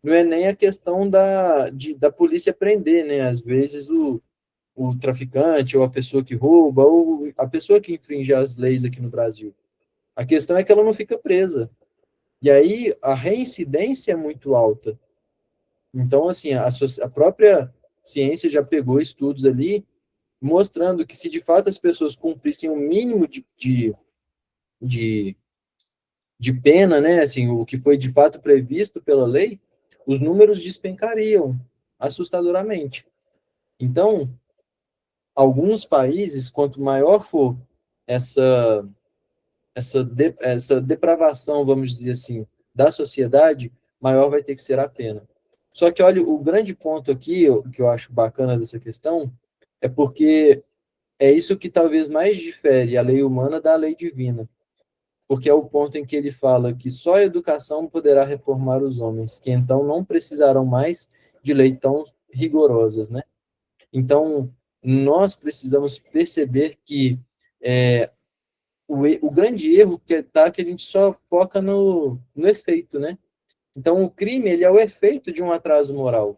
não é nem a questão da polícia prender, né, às vezes o traficante ou a pessoa que rouba ou a pessoa que infringe as leis aqui no Brasil. A questão é que ela não fica presa. E aí a reincidência é muito alta. Então, assim, a própria ciência já pegou estudos ali mostrando que se de fato as pessoas cumprissem o mínimo de, de pena, né, assim, o que foi de fato previsto pela lei, os números despencariam assustadoramente. Então, alguns países, quanto maior for essa essa depravação, vamos dizer assim, da sociedade, maior vai ter que ser a pena. Só que, olha, o grande ponto aqui, que eu acho bacana dessa questão, é porque é isso que talvez mais difere a lei humana da lei divina. Porque é o ponto em que ele fala que só a educação poderá reformar os homens, que então não precisarão mais de leis tão rigorosas, né? Então, nós precisamos perceber que o grande erro que a gente só foca no efeito, né? Então, o crime, ele é o efeito de um atraso moral,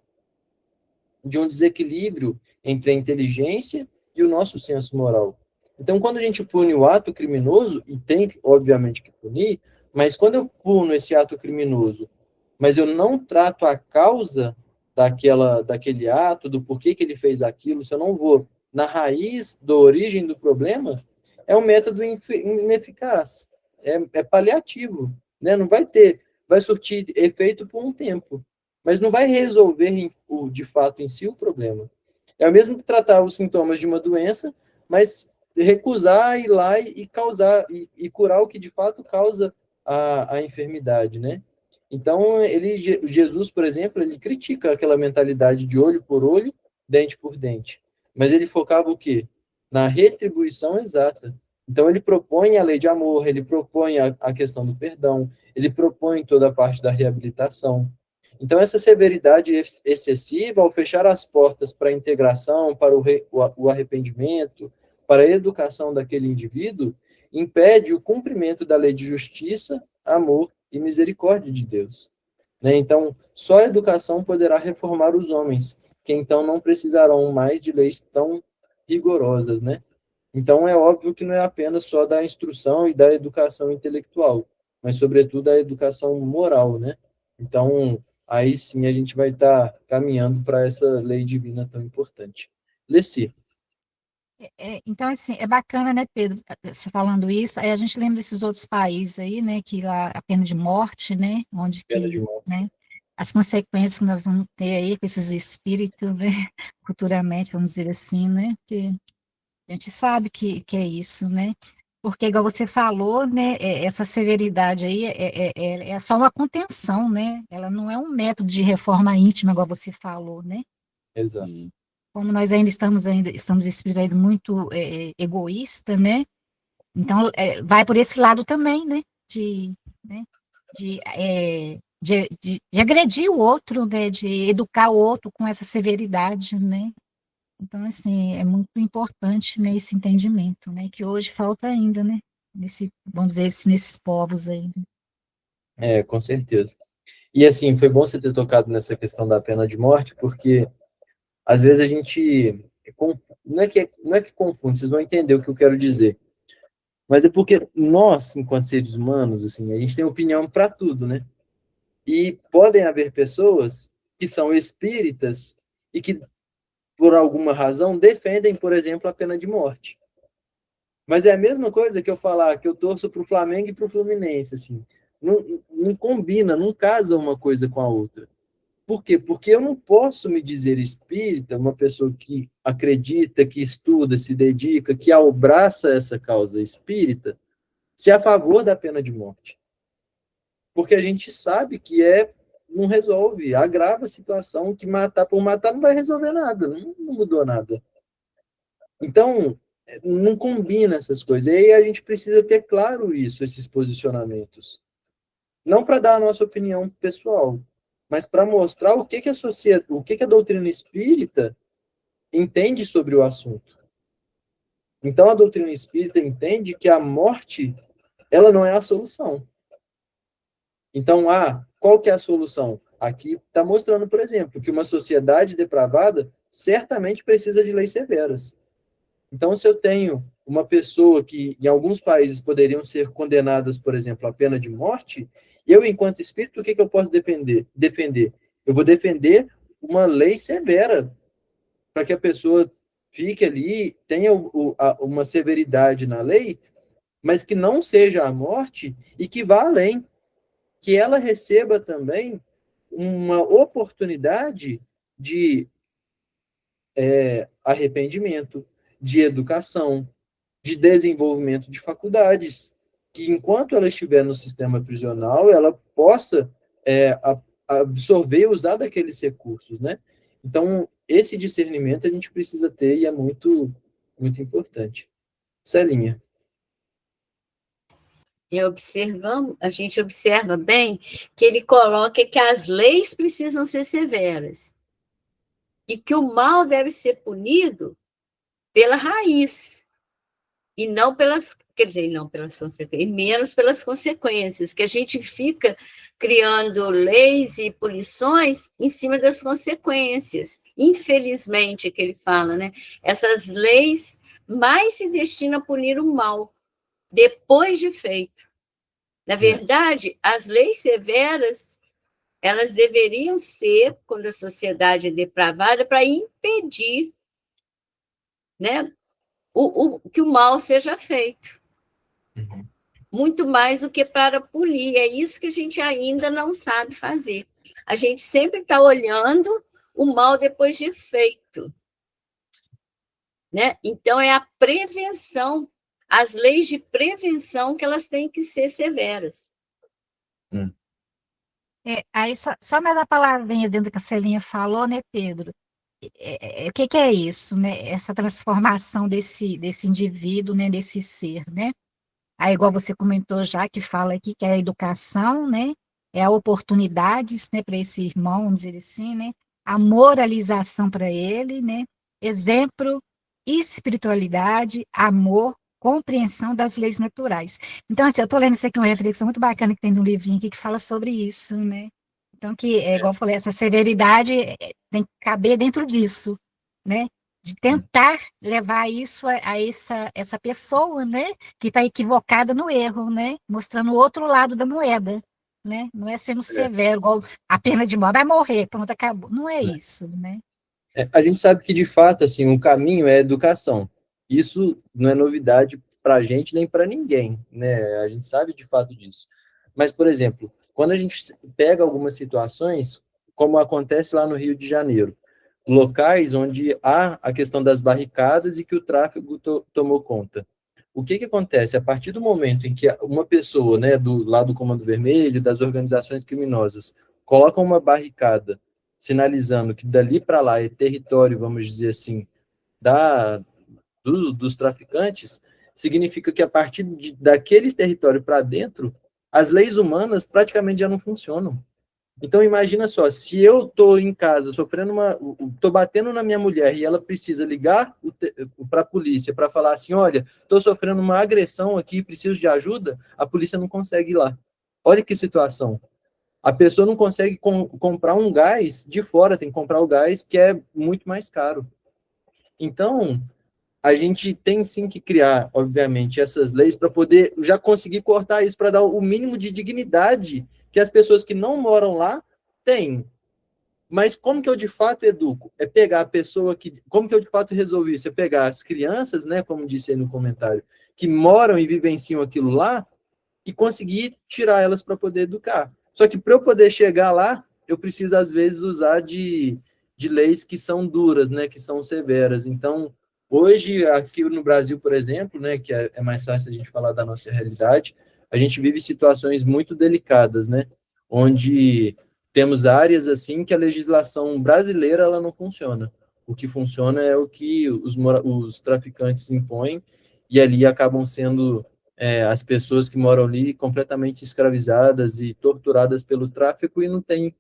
de um desequilíbrio entre a inteligência e o nosso senso moral. Então, quando a gente pune o ato criminoso, e tem, obviamente, que punir, mas quando eu puno esse ato criminoso, mas eu não trato a causa daquele ato, do porquê que ele fez aquilo, se eu não vou na raiz da origem do problema, é um método ineficaz, é paliativo, né? Não vai surtir efeito por um tempo, mas não vai resolver de fato em si o problema. É o mesmo que tratar os sintomas de uma doença, mas recusar ir lá e causar e curar o que de fato causa a enfermidade, né? Então, Jesus, por exemplo, ele critica aquela mentalidade de olho por olho, dente por dente. Mas ele focava o quê? Na retribuição exata. Então, ele propõe a lei de amor, ele propõe a questão do perdão, ele propõe toda a parte da reabilitação. Então, essa severidade excessiva, ao fechar as portas para a integração, para o arrependimento, para a educação daquele indivíduo, impede o cumprimento da lei de justiça, amor e misericórdia de Deus. Né? Então, só a educação poderá reformar os homens, que então não precisarão mais de leis tão rigorosas, né? Então, é óbvio que não é apenas só da instrução e da educação intelectual, mas, sobretudo, a educação moral, né? Então, aí sim a gente vai estar caminhando para essa lei divina tão importante. Leci. Então, assim, é bacana, né, Pedro, você falando isso, aí a gente lembra desses outros países aí, né, que lá a pena de morte, né, onde Pena de que, morte. né, as consequências que nós vamos ter aí com esses espíritos, né, futuramente, vamos dizer assim, né, que a gente sabe que é isso, né, porque, igual você falou, né, essa severidade aí é só uma contenção, né, ela não é um método de reforma íntima, igual você falou, né, Exato. e como nós ainda estamos espírito ainda muito egoísta, né? Então vai por esse lado também, né? Né? De agredir o outro, né? De educar o outro com essa severidade, né? Então assim é muito importante, né, esse entendimento, né? Que hoje falta ainda, né? Vamos dizer assim, nesses povos aí. Com certeza. E assim, foi bom você ter tocado nessa questão da pena de morte, porque às vezes a gente não é que confunde, vocês vão entender o que eu quero dizer. Mas é porque nós, enquanto seres humanos, assim, a gente tem opinião para tudo, né? E podem haver pessoas que são espíritas e que, por alguma razão, defendem, por exemplo, a pena de morte. Mas é a mesma coisa que eu falar que eu torço para o Flamengo e para o Fluminense, assim. Não combina, não casa uma coisa com a outra. Por quê? Porque eu não posso me dizer espírita, uma pessoa que acredita, que estuda, se dedica, que abraça essa causa espírita, se é a favor da pena de morte. Porque a gente sabe que não resolve, agrava a situação, que matar por matar não vai resolver nada, não mudou nada. Então, não combina essas coisas. E aí a gente precisa ter claro isso, esses posicionamentos. Não para dar a nossa opinião pessoal, mas para mostrar o que a sociedade, o que a doutrina espírita entende sobre o assunto. Então, a doutrina espírita entende que a morte, ela não é a solução. Então, qual que é a solução? Aqui está mostrando, por exemplo, que uma sociedade depravada certamente precisa de leis severas. Então, se eu tenho uma pessoa que, em alguns países, poderiam ser condenadas, por exemplo, à pena de morte, eu, enquanto espírito, o que eu posso defender? Eu vou defender uma lei severa para que a pessoa fique ali, tenha uma severidade na lei, mas que não seja a morte e que vá além, que ela receba também uma oportunidade de arrependimento, de educação, de desenvolvimento de faculdades, que enquanto ela estiver no sistema prisional, ela possa absorver e usar daqueles recursos, né? Então, esse discernimento a gente precisa ter e é muito, muito importante. Celinha. A gente observa bem que ele coloca que as leis precisam ser severas e que o mal deve ser punido pela raiz e não pelas, quer dizer, não pelas consequências, e menos pelas consequências, que a gente fica criando leis e punições em cima das consequências. Infelizmente, é que ele fala, né? Essas leis mais se destinam a punir o mal depois de feito. Na verdade, as leis severas, elas deveriam ser, quando a sociedade é depravada, para impedir, né, que o mal seja feito. Uhum. Muito mais do que para punir. É isso que a gente ainda não sabe fazer. A gente sempre está olhando o mal depois de feito. Né? Então, é a prevenção, as leis de prevenção que elas têm que ser severas. Aí só mais uma palavrinha dentro do que a Celinha falou, né, Pedro? O que é isso, né? Essa transformação desse indivíduo, né, desse ser, né? Aí, igual você comentou já, que fala aqui que é a educação, né? É a oportunidades, né, para esse irmão, vamos dizer assim, né? A moralização para ele, né? Exemplo, espiritualidade, amor, compreensão das leis naturais. Então, assim, eu estou lendo isso aqui, uma reflexão muito bacana que tem um livrinho aqui que fala sobre isso, né? Então, que, igual eu falei, essa severidade tem que caber dentro disso, né? De tentar levar isso a essa pessoa, né? Que está equivocada no erro, né? Mostrando o outro lado da moeda, né? Não é sendo severo, igual a pena de morte, vai morrer, pronto, acabou. Não é isso, né? A gente sabe que, de fato, assim, o caminho é a educação. Isso não é novidade para a gente nem para ninguém, né? A gente sabe de fato disso. Mas, por exemplo, quando a gente pega algumas situações, como acontece lá no Rio de Janeiro, locais onde há a questão das barricadas e que o tráfego tomou conta. O que acontece? A partir do momento em que uma pessoa, né, lá do Comando Vermelho, das organizações criminosas, colocam uma barricada sinalizando que dali para lá é território, vamos dizer assim, dos traficantes, significa que a partir daquele território para dentro, as leis humanas praticamente já não funcionam. Então imagina só, se eu estou em casa sofrendo estou batendo na minha mulher e ela precisa ligar para a polícia para falar assim, olha, estou sofrendo uma agressão aqui, preciso de ajuda, a polícia não consegue ir lá. Olha que situação. A pessoa não consegue comprar um gás de fora, tem que comprar o gás que é muito mais caro. Então, a gente tem sim que criar, obviamente, essas leis para poder já conseguir cortar isso, para dar o mínimo de dignidade que as pessoas que não moram lá têm. Mas como que eu de fato educo? É pegar a pessoa que... Como que eu de fato resolvi isso? É pegar as crianças, né, como disse aí no comentário, que moram e vivenciam aquilo lá e conseguir tirar elas para poder educar. Só que para eu poder chegar lá, eu preciso, às vezes, usar de leis que são duras, né, que são severas. Então, hoje, aqui no Brasil, por exemplo, né, que é mais fácil a gente falar da nossa realidade, a gente vive situações muito delicadas, né, onde temos áreas assim que a legislação brasileira ela não funciona. O que funciona é o que os traficantes impõem e ali acabam sendo as pessoas que moram ali completamente escravizadas e torturadas pelo tráfico e não tem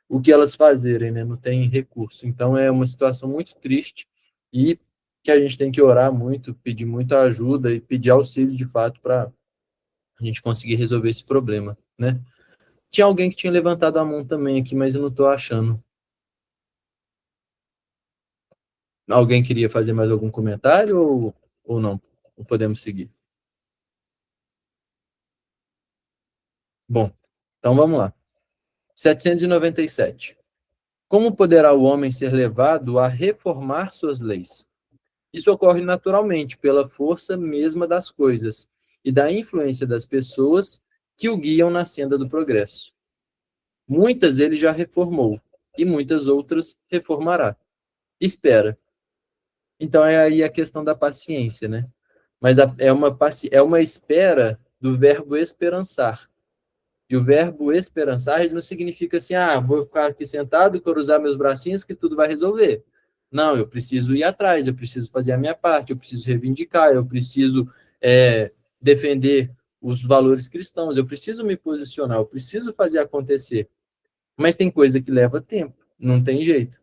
o que elas fazerem, né? Não tem recurso. Então é uma situação muito triste e que a gente tem que orar muito, pedir muita ajuda e pedir auxílio de fato para a gente conseguir resolver esse problema, né? Tinha alguém que tinha levantado a mão também aqui, mas eu não estou achando. Alguém queria fazer mais algum comentário ou não? Ou podemos seguir? Bom, então vamos lá. 797. Como poderá o homem ser levado a reformar suas leis? Isso ocorre naturalmente pela força mesma das coisas e da influência das pessoas que o guiam na senda do progresso. Muitas ele já reformou e muitas outras reformará. Espera. Então é aí a questão da paciência, né? Mas é uma espera do verbo esperançar. E o verbo esperançar, ele não significa assim, vou ficar aqui sentado, cruzar meus bracinhos que tudo vai resolver. Não, eu preciso ir atrás, eu preciso fazer a minha parte, eu preciso reivindicar, eu preciso defender os valores cristãos, eu preciso me posicionar, eu preciso fazer acontecer. Mas tem coisa que leva tempo, não tem jeito.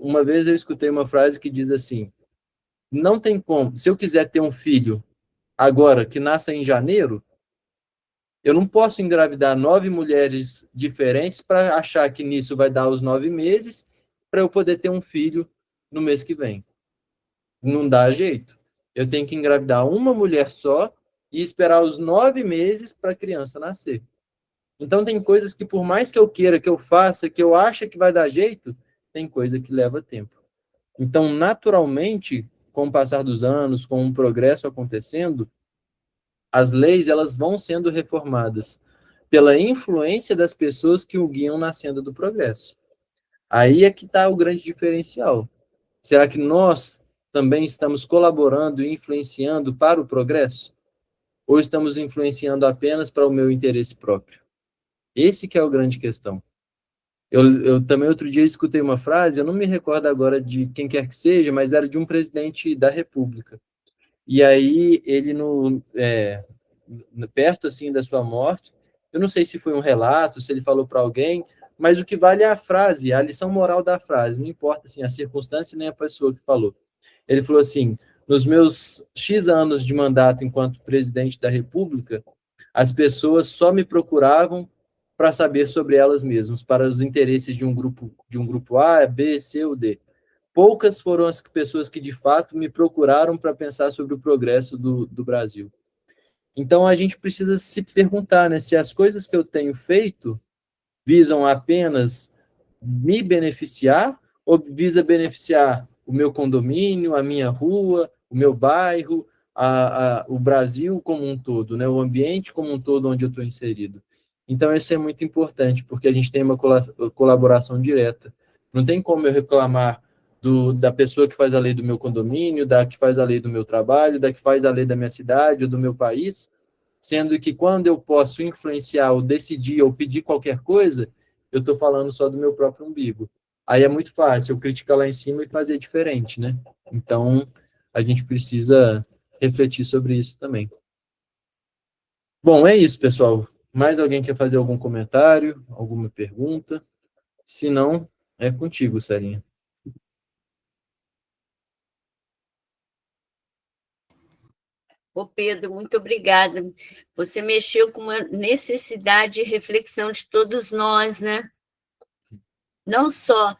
Uma vez eu escutei uma frase que diz assim, não tem como, se eu quiser ter um filho agora que nasça em janeiro, eu não posso engravidar 9 mulheres diferentes para achar que nisso vai dar os 9 meses para eu poder ter um filho no mês que vem. Não dá jeito. Eu tenho que engravidar uma mulher só e esperar os 9 meses para a criança nascer. Então, tem coisas que, por mais que eu queira, que eu faça, que eu ache que vai dar jeito, tem coisa que leva tempo. Então, naturalmente, com o passar dos anos, com o progresso acontecendo, as leis elas vão sendo reformadas pela influência das pessoas que o guiam na senda do progresso. Aí é que está o grande diferencial. Será que nós também estamos colaborando e influenciando para o progresso? Ou estamos influenciando apenas para o meu interesse próprio? Esse que é a grande questão. Eu também outro dia escutei uma frase, eu não me recordo agora de quem quer que seja, mas era de um presidente da República. E aí ele perto assim da sua morte, eu não sei se foi um relato, se ele falou para alguém, mas o que vale é a frase, a lição moral da frase, não importa assim a circunstância nem a pessoa que falou. Ele falou assim: nos meus X anos de mandato enquanto presidente da República, as pessoas só me procuravam para saber sobre elas mesmas, para os interesses de um grupo A, B, C ou D. Poucas foram as pessoas que de fato me procuraram para pensar sobre o progresso do Brasil. Então a gente precisa se perguntar, né, se as coisas que eu tenho feito visam apenas me beneficiar visa beneficiar o meu condomínio, a minha rua, o meu bairro, o Brasil como um todo, né? O ambiente como um todo onde eu estou inserido. Então, isso é muito importante, porque a gente tem uma colaboração direta. Não tem como eu reclamar da pessoa que faz a lei do meu condomínio, da que faz a lei do meu trabalho, da que faz a lei da minha cidade ou do meu país, sendo que quando eu posso influenciar ou decidir ou pedir qualquer coisa, eu estou falando só do meu próprio umbigo. Aí é muito fácil eu criticar lá em cima e fazer diferente, né? Então, a gente precisa refletir sobre isso também. Bom, é isso, pessoal. Mais alguém quer fazer algum comentário, alguma pergunta? Se não, é contigo, Sarinha. Ô Pedro, muito obrigada. Você mexeu com uma necessidade de reflexão de todos nós, né? Não só